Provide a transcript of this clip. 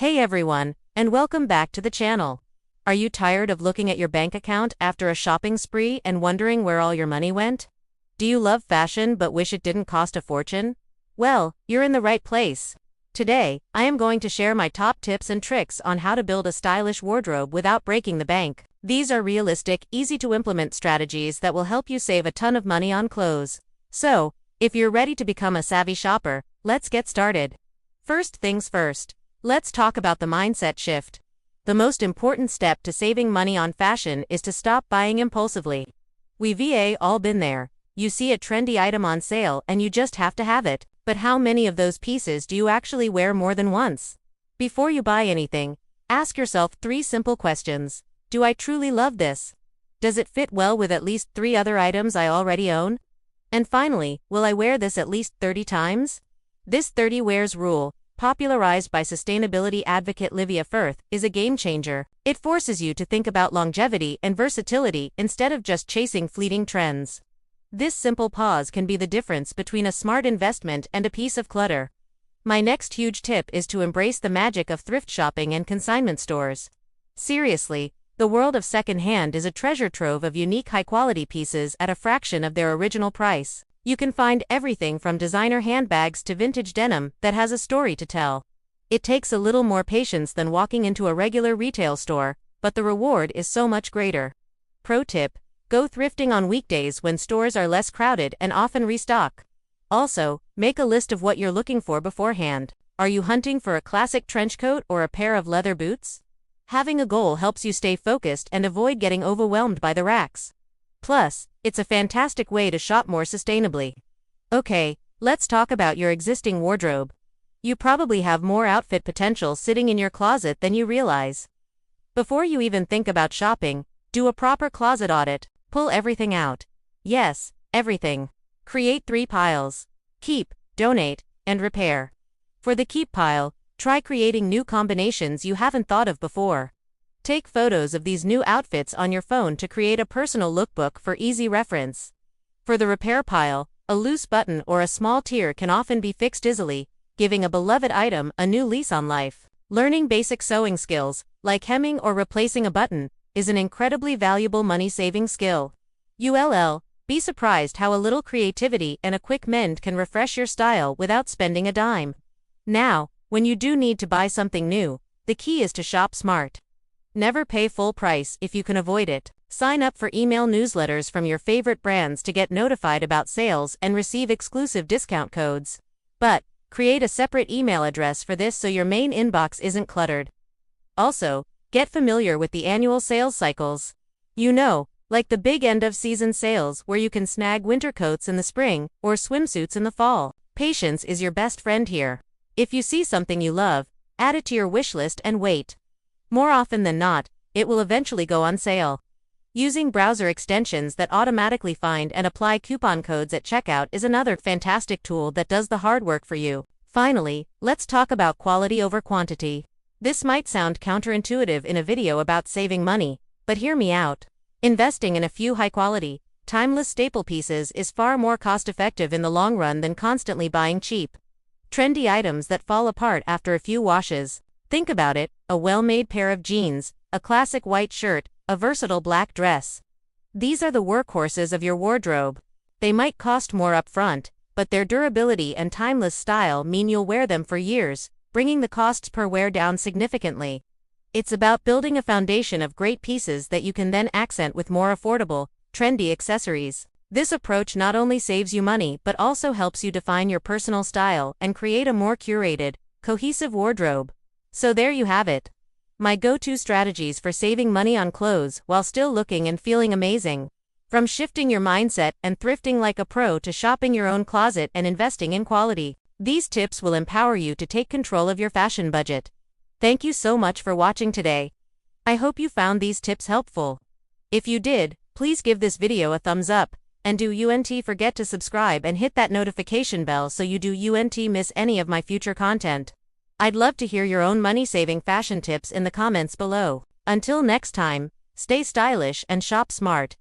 Hey everyone, and welcome back to the channel. Are you tired of looking at your bank account after a shopping spree and wondering where all your money went? Do you love fashion but wish it didn't cost a fortune? Well, you're in the right place. Today, I am going to share my top tips and tricks on how to build a stylish wardrobe without breaking the bank. These are realistic, easy-to-implement strategies that will help you save a ton of money on clothes. So, if you're ready to become a savvy shopper, let's get started. First things first. Let's talk about the mindset shift. The most important step to saving money on fashion is to stop buying impulsively. We've all been there. You see a trendy item on sale and you just have to have it, but how many of those pieces do you actually wear more than once? Before you buy anything, ask yourself 3 simple questions. Do I truly love this? Does it fit well with at least 3 other items I already own? And finally, will I wear this at least 30 times? This 30 wears rule, popularized by sustainability advocate Livia Firth, is a game changer. It forces you to think about longevity and versatility instead of just chasing fleeting trends. This simple pause can be the difference between a smart investment and a piece of clutter. My next huge tip is to embrace the magic of thrift shopping and consignment stores. Seriously, the world of secondhand is a treasure trove of unique high-quality pieces at a fraction of their original price. You can find everything from designer handbags to vintage denim that has a story to tell. It takes a little more patience than walking into a regular retail store, but the reward is so much greater. Pro tip: go thrifting on weekdays when stores are less crowded and often restock. Also, make a list of what you're looking for beforehand. Are you hunting for a classic trench coat or a pair of leather boots? Having a goal helps you stay focused and avoid getting overwhelmed by the racks. Plus, it's a fantastic way to shop more sustainably. Okay, let's talk about your existing wardrobe. You probably have more outfit potential sitting in your closet than you realize. Before you even think about shopping, do a proper closet audit. Pull everything out. Yes, everything. Create 3 piles: keep, donate, and repair. For the keep pile, try creating new combinations you haven't thought of before. Take photos of these new outfits on your phone to create a personal lookbook for easy reference. For the repair pile, a loose button or a small tear can often be fixed easily, giving a beloved item a new lease on life. Learning basic sewing skills, like hemming or replacing a button, is an incredibly valuable money-saving skill. Be surprised how a little creativity and a quick mend can refresh your style without spending a dime. Now, when you do need to buy something new, the key is to shop smart. Never pay full price if you can avoid it. Sign up for email newsletters from your favorite brands to get notified about sales and receive exclusive discount codes. But, create a separate email address for this so your main inbox isn't cluttered. Also, get familiar with the annual sales cycles. Like the big end-of-season sales where you can snag winter coats in the spring or swimsuits in the fall. Patience is your best friend here. If you see something you love, add it to your wish list and wait. More often than not, it will eventually go on sale. Using browser extensions that automatically find and apply coupon codes at checkout is another fantastic tool that does the hard work for you. Finally, let's talk about quality over quantity. This might sound counterintuitive in a video about saving money, but hear me out. Investing in a few high-quality, timeless staple pieces is far more cost-effective in the long run than constantly buying cheap, trendy items that fall apart after a few washes. Think about it: a well-made pair of jeans, a classic white shirt, a versatile black dress. These are the workhorses of your wardrobe. They might cost more upfront, but their durability and timeless style mean you'll wear them for years, bringing the costs per wear down significantly. It's about building a foundation of great pieces that you can then accent with more affordable, trendy accessories. This approach not only saves you money but also helps you define your personal style and create a more curated, cohesive wardrobe. So there you have it. My go-to strategies for saving money on clothes while still looking and feeling amazing. From shifting your mindset and thrifting like a pro to shopping your own closet and investing in quality, these tips will empower you to take control of your fashion budget. Thank you so much for watching today. I hope you found these tips helpful. If you did, please give this video a thumbs up, and do forget to subscribe and hit that notification bell so you don't miss any of my future content. I'd love to hear your own money-saving fashion tips in the comments below. Until next time, stay stylish and shop smart.